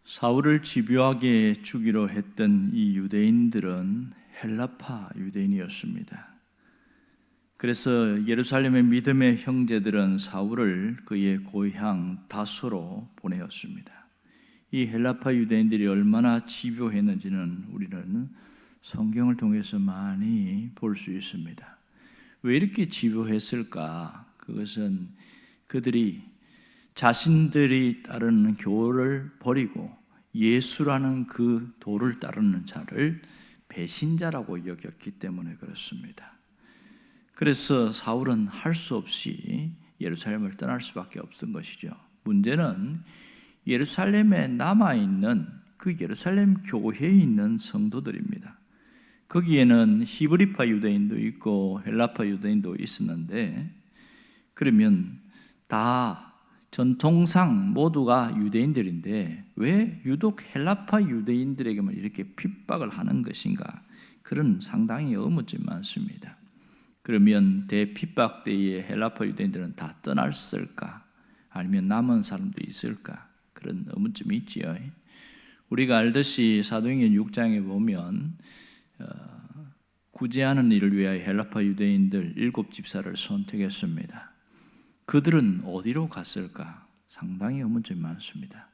사울을 집요하게 죽이려 했던 이 유대인들은 헬라파 유대인이었습니다. 그래서 예루살렘의 믿음의 형제들은 사울을 그의 고향 다소로 보내었습니다. 이 헬라파 유대인들이 얼마나 집요했는지는 우리는 성경을 통해서 많이 볼 수 있습니다. 왜 이렇게 집요했을까? 그것은 그들이 자신들이 따르는 교를 버리고 예수라는 그 도를 따르는 자를 배신자라고 여겼기 때문에 그렇습니다. 그래서 사울은 할 수 없이 예루살렘을 떠날 수밖에 없던 것이죠. 문제는 예루살렘에 남아있는 그 예루살렘 교회에 있는 성도들입니다. 거기에는 히브리파 유대인도 있고 헬라파 유대인도 있었는데, 그러면 다 전통상 모두가 유대인들인데 왜 유독 헬라파 유대인들에게만 이렇게 핍박을 하는 것인가? 그런 상당히 의문점이 많습니다. 그러면 대핍박 때에 헬라파 유대인들은 다 떠났을까? 아니면 남은 사람도 있을까? 그런 의문점이 있지요. 우리가 알듯이 사도행전 6장에 보면 구제하는 일을 위하여 헬라파 유대인들 7집사를 선택했습니다. 그들은 어디로 갔을까? 상당히 의문점이 많습니다.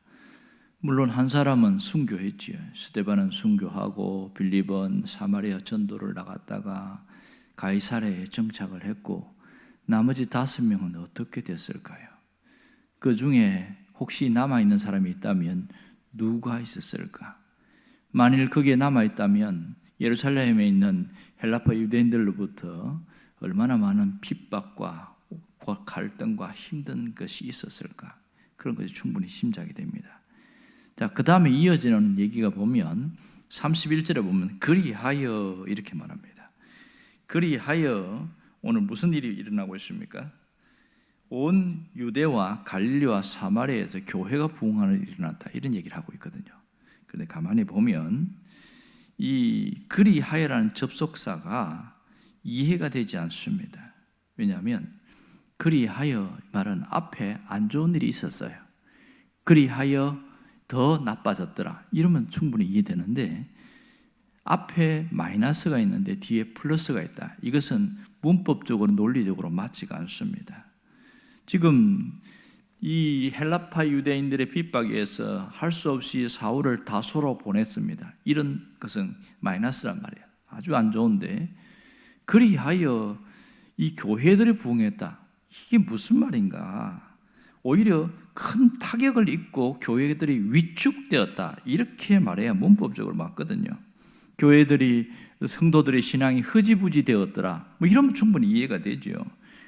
물론 한 사람은 순교했지요. 스데반은 순교하고 빌립은 사마리아 전도를 나갔다가 가이사랴에 정착을 했고, 나머지 5명은 어떻게 됐을까요? 그 중에 혹시 남아있는 사람이 있다면 누가 있었을까? 만일 거기에 남아있다면 예루살렘에 있는 헬라파 유대인들로부터 얼마나 많은 핍박과 갈등과 힘든 것이 있었을까? 그런 것이 충분히 짐작이 됩니다. 자, 그 다음에 이어지는 얘기가 보면 31절에 보면 그리하여 이렇게 말합니다. 그리하여 오늘 무슨 일이 일어나고 있습니까? 온 유대와 갈릴리와 사마리아에서 교회가 부흥하는 일이 일어났다, 이런 얘기를 하고 있거든요. 그런데 가만히 보면 이 그리하여라는 접속사가 이해가 되지 않습니다. 왜냐하면 그리하여 말은 앞에 안 좋은 일이 있었어요. 그리하여 더 나빠졌더라, 이러면 충분히 이해되는데 앞에 마이너스가 있는데 뒤에 플러스가 있다. 이것은 문법적으로 논리적으로 맞지가 않습니다. 지금 이 헬라파 유대인들의 핍박에 의해서 할 수 없이 사울을 다소로 보냈습니다. 이런 것은 마이너스란 말이에요. 아주 안 좋은데 그리하여 이 교회들이 부흥했다. 이게 무슨 말인가? 오히려 큰 타격을 입고 교회들이 위축되었다, 이렇게 말해야 문법적으로 맞거든요. 교회들이, 성도들의 신앙이 흐지부지 되었더라, 뭐 이러면 충분히 이해가 되죠.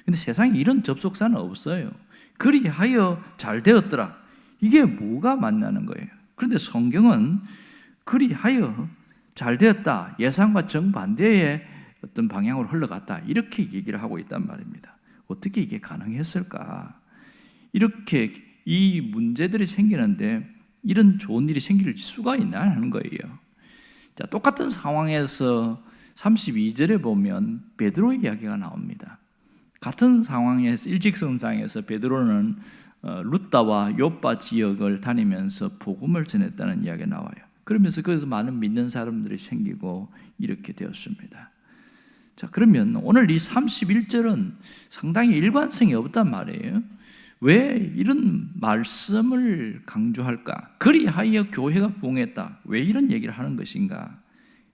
근데 세상에 이런 접속사는 없어요. 그리하여 잘 되었더라, 이게 뭐가 만나는 거예요? 그런데 성경은 그리하여 잘 되었다, 예상과 정반대의 어떤 방향으로 흘러갔다, 이렇게 얘기를 하고 있단 말입니다. 어떻게 이게 가능했을까? 이렇게 이 문제들이 생기는데 이런 좋은 일이 생길 수가 있나 하는 거예요. 자, 똑같은 상황에서 32절에 보면 베드로 이야기가 나옵니다. 같은 상황에서 일직선상에서 베드로는 루다와 요빠 지역을 다니면서 복음을 전했다는 이야기가 나와요. 그러면서 거기서 많은 믿는 사람들이 생기고 이렇게 되었습니다. 자, 그러면 오늘 이 31절은 상당히 일관성이 없단 말이에요. 왜 이런 말씀을 강조할까? 그리하여 교회가 부흥했다, 왜 이런 얘기를 하는 것인가?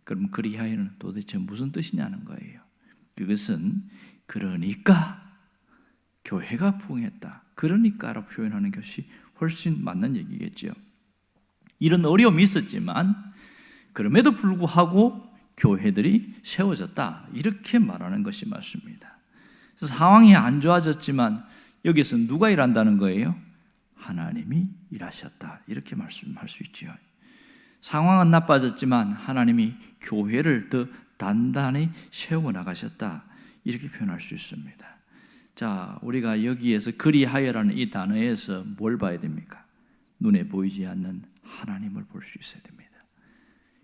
그럼 그리하여는 도대체 무슨 뜻이냐는 거예요. 그것은 그러니까 교회가 부흥했다, 그러니까라고 표현하는 것이 훨씬 맞는 얘기겠죠. 이런 어려움이 있었지만 그럼에도 불구하고 교회들이 세워졌다, 이렇게 말하는 것이 맞습니다. 그래서 상황이 안 좋아졌지만 여기서 누가 일한다는 거예요? 하나님이 일하셨다, 이렇게 말씀할 수 있죠. 상황은 나빠졌지만 하나님이 교회를 더 단단히 세워나가셨다, 이렇게 표현할 수 있습니다. 자, 우리가 여기에서 그리하여라는 이 단어에서 뭘 봐야 됩니까? 눈에 보이지 않는 하나님을 볼 수 있어야 됩니다.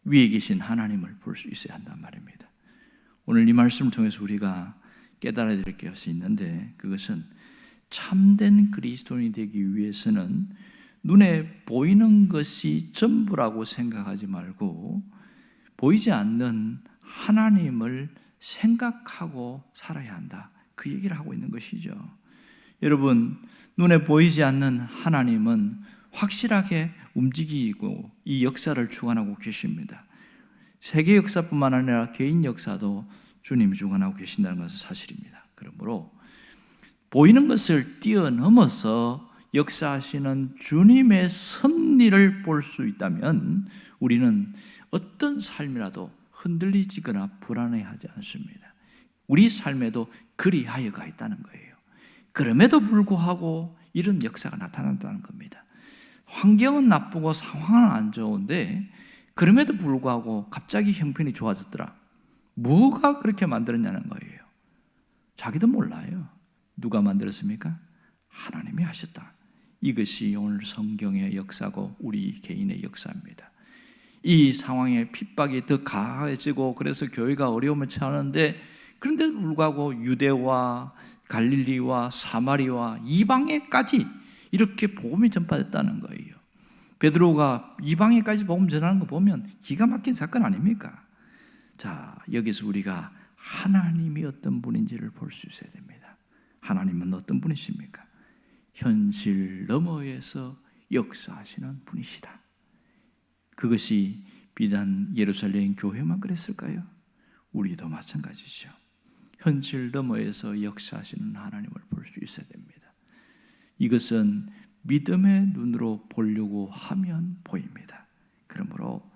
위에 계신 하나님을 볼 수 있어야 한단 말입니다. 오늘 이 말씀을 통해서 우리가 깨달아야 될 것이 있는데, 그것은 참된 그리스도인이 되기 위해서는 눈에 보이는 것이 전부라고 생각하지 말고 보이지 않는 하나님을 생각하고 살아야 한다. 그 얘기를 하고 있는 것이죠. 여러분, 눈에 보이지 않는 하나님은 확실하게 움직이고 이 역사를 주관하고 계십니다. 세계 역사뿐만 아니라 개인 역사도 주님이 주관하고 계신다는 것은 사실입니다. 그러므로 보이는 것을 뛰어넘어서 역사하시는 주님의 섭리를 볼 수 있다면 우리는 어떤 삶이라도 흔들리지거나 불안해하지 않습니다. 우리 삶에도 그리하여가 있다는 거예요. 그럼에도 불구하고 이런 역사가 나타난다는 겁니다. 환경은 나쁘고 상황은 안 좋은데 그럼에도 불구하고 갑자기 형편이 좋아졌더라. 뭐가 그렇게 만들었냐는 거예요. 자기도 몰라요. 누가 만들었습니까? 하나님이 하셨다. 이것이 오늘 성경의 역사고 우리 개인의 역사입니다. 이 상황에 핍박이 더 가해지고 그래서 교회가 어려움을 처하는데 그런데도 불구하고 유대와 갈릴리와 사마리와 이방에까지 이렇게 복음이 전파됐다는 거예요. 베드로가 이방에까지 복음 전하는 거 보면 기가 막힌 사건 아닙니까? 자, 여기서 우리가 하나님이 어떤 분인지를 볼 수 있어야 됩니다. 하나님은 어떤 분이십니까? 현실 너머에서 역사하시는 분이시다. 그것이 비단 예루살렘 교회만 그랬을까요? 우리도 마찬가지죠. 현실 너머에서 역사하시는 하나님을 볼 수 있어야 됩니다. 이것은 믿음의 눈으로 보려고 하면 보입니다. 그러므로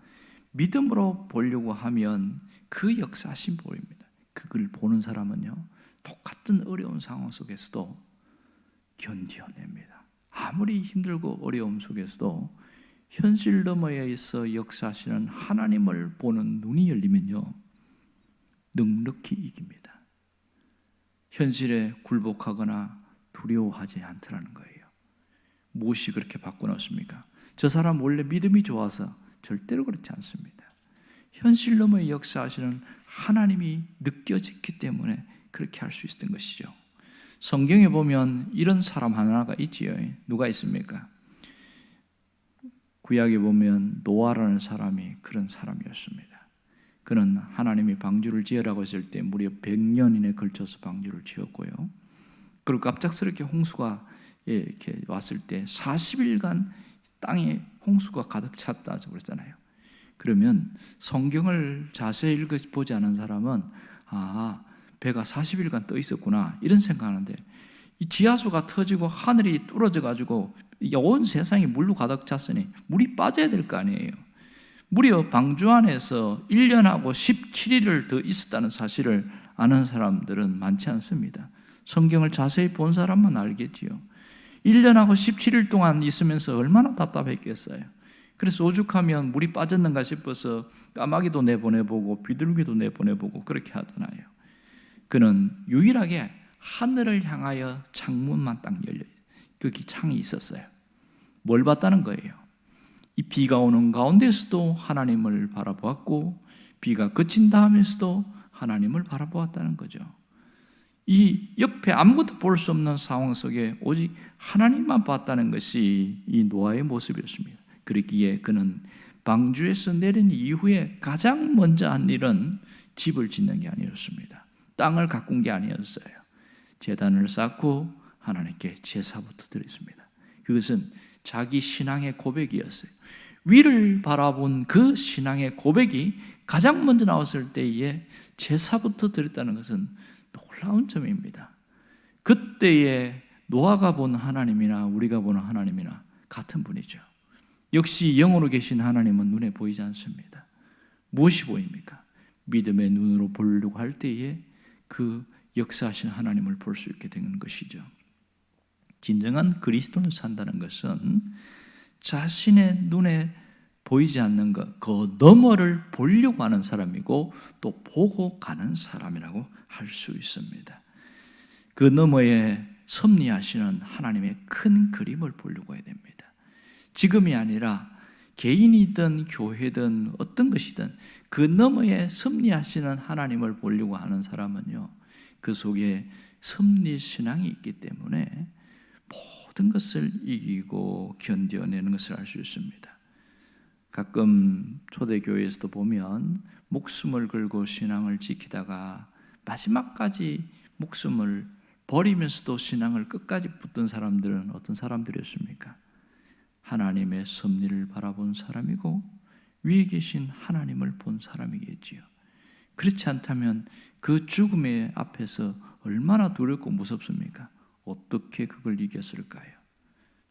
믿음으로 보려고 하면 그 역사하신 보입니다. 그걸 보는 사람은요, 똑같은 어려운 상황 속에서도 견뎌냅니다. 아무리 힘들고 어려움 속에서도 현실 너머에서 역사하시는 하나님을 보는 눈이 열리면요, 넉넉히 이깁니다. 현실에 굴복하거나 두려워하지 않더라는 거예요. 무엇이 그렇게 바꿔놨습니까? 저 사람 원래 믿음이 좋아서 절대로 그렇지 않습니다. 현실 너머에 역사하시는 하나님이 느껴졌기 때문에 그렇게 할 수 있었던 것이죠. 성경에 보면 이런 사람 하나가 있지요. 누가 있습니까? 구약에 보면 노아라는 사람이 그런 사람이었습니다. 그는 하나님이 방주를 지으라고 했을 때 무려 100년이나 걸쳐서 방주를 지었고요. 그리고 갑작스럽게 홍수가 이렇게 왔을 때 40일간 땅에 홍수가 가득 찼다 그랬잖아요. 그러면 성경을 자세히 읽어보지 않은 사람은 배가 40일간 떠 있었구나 이런 생각하는데, 이 지하수가 터지고 하늘이 뚫어져 가지고 온 세상이 물로 가득 찼으니 물이 빠져야 될 거 아니에요. 무려 방주 안에서 1년하고 17일을 더 있었다는 사실을 아는 사람들은 많지 않습니다. 성경을 자세히 본 사람만 알겠지요. 1년하고 17일 동안 있으면서 얼마나 답답했겠어요. 그래서 오죽하면 물이 빠졌는가 싶어서 까마귀도 내보내보고 비둘기도 내보내보고 그렇게 하잖아요. 그는 유일하게 하늘을 향하여 창문만 딱 열려요. 그 창이 있었어요. 뭘 봤다는 거예요? 이 비가 오는 가운데서도 하나님을 바라보았고 비가 그친 다음에서도 하나님을 바라보았다는 거죠. 이 옆에 아무것도 볼 수 없는 상황 속에 오직 하나님만 봤다는 것이 이 노아의 모습이었습니다. 그렇기에 그는 방주에서 내린 이후에 가장 먼저 한 일은 집을 짓는 게 아니었습니다. 땅을 가꾼 게 아니었어요. 제단을 쌓고 하나님께 제사부터 드렸습니다. 그것은 자기 신앙의 고백이었어요. 위를 바라본 그 신앙의 고백이 가장 먼저 나왔을 때에 제사부터 드렸다는 것은 놀라운 점입니다. 그때에 노아가 본 하나님이나 우리가 보는 하나님이나 같은 분이죠. 역시 영으로 계신 하나님은 눈에 보이지 않습니다. 무엇이 보입니까? 믿음의 눈으로 보려고 할 때에 그 역사하신 하나님을 볼 수 있게 되는 것이죠. 진정한 그리스도를 산다는 것은 자신의 눈에 보이지 않는 것, 그 너머를 보려고 하는 사람이고 또 보고 가는 사람이라고 할 수 있습니다. 그 너머에 섭리하시는 하나님의 큰 그림을 보려고 해야 됩니다. 지금이 아니라 개인이든 교회든 어떤 것이든 그 너머에 섭리하시는 하나님을 보려고 하는 사람은요, 그 속에 섭리신앙이 있기 때문에 모든 것을 이기고 견뎌내는 것을 알 수 있습니다. 가끔 초대교회에서도 보면 목숨을 걸고 신앙을 지키다가 마지막까지 목숨을 버리면서도 신앙을 끝까지 붙든 사람들은 어떤 사람들이었습니까? 하나님의 섭리를 바라본 사람이고 위에 계신 하나님을 본 사람이겠지요. 그렇지 않다면 그 죽음의 앞에서 얼마나 두렵고 무섭습니까? 어떻게 그걸 이겼을까요?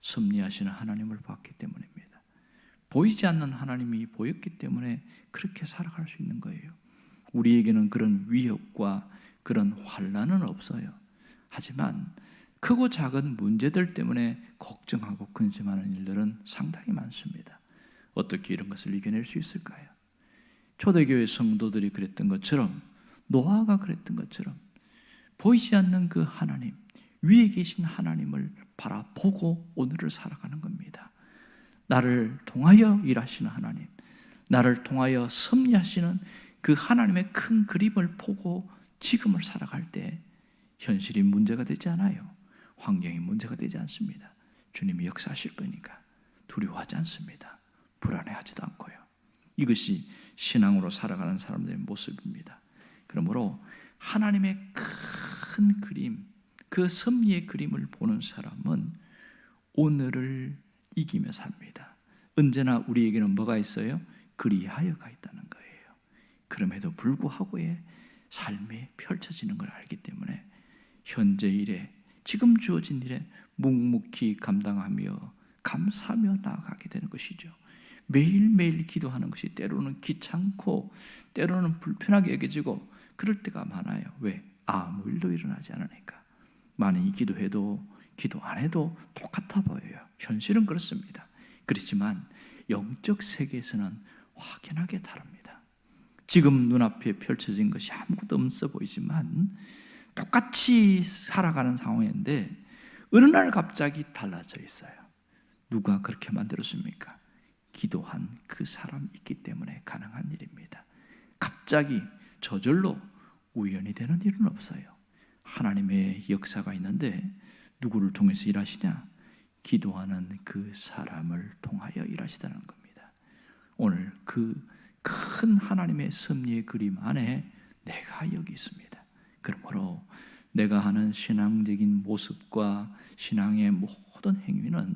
섭리하시는 하나님을 봤기 때문입니다. 보이지 않는 하나님이 보였기 때문에 그렇게 살아갈 수 있는 거예요. 우리에게는 그런 위협과 그런 환난은 없어요. 하지만 크고 작은 문제들 때문에 걱정하고 근심하는 일들은 상당히 많습니다. 어떻게 이런 것을 이겨낼 수 있을까요? 초대교회 성도들이 그랬던 것처럼, 노아가 그랬던 것처럼 보이지 않는 그 하나님, 위에 계신 하나님을 바라보고 오늘을 살아가는 겁니다. 나를 통하여 일하시는 하나님, 나를 통하여 섭리하시는 그 하나님의 큰 그림을 보고 지금을 살아갈 때 현실이 문제가 되지 않아요. 환경이 문제가 되지 않습니다. 주님이 역사하실 거니까 두려워하지 않습니다. 불안해하지도 않고요. 이것이 신앙으로 살아가는 사람들의 모습입니다. 그러므로 하나님의 큰 그림, 그 섭리의 그림을 보는 사람은 오늘을 이기며 삽니다. 언제나 우리에게는 뭐가 있어요? 그리하여가 있다는 거예요. 그럼에도 불구하고의 삶이 펼쳐지는 걸 알기 때문에 현재 일에, 지금 주어진 일에 묵묵히 감당하며 감사하며 나아가게 되는 것이죠. 매일매일 기도하는 것이 때로는 귀찮고 때로는 불편하게 여겨지고 그럴 때가 많아요. 왜? 아무 일도 일어나지 않으니까. 많이 기도해도 기도 안 해도 똑같아 보여요. 현실은 그렇습니다. 그렇지만 영적 세계에서는 확연하게 다릅니다. 지금 눈앞에 펼쳐진 것이 아무것도 없어 보이지만 똑같이 살아가는 상황인데 어느 날 갑자기 달라져 있어요. 누가 그렇게 만들었습니까? 기도한 그 사람 있기 때문에 가능한 일입니다. 갑자기 저절로 우연히 되는 일은 없어요. 하나님의 역사가 있는데 누구를 통해서 일하시냐? 기도하는 그 사람을 통하여 일하시다는 겁니다. 오늘 그 큰 하나님의 섭리의 그림 안에 내가 여기 있습니다. 그러므로 내가 하는 신앙적인 모습과 신앙의 모든 행위는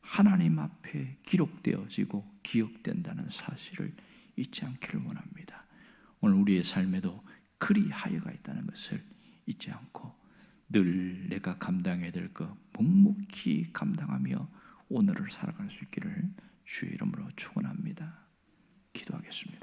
하나님 앞에 기록되어지고 기억된다는 사실을 잊지 않기를 원합니다. 오늘 우리의 삶에도 그리하여가 있다는 것을 잊지 않고 늘 내가 감당해야 될 것 묵묵히 감당하며 오늘을 살아갈 수 있기를 주의 이름으로 축원합니다. 기도하겠습니다.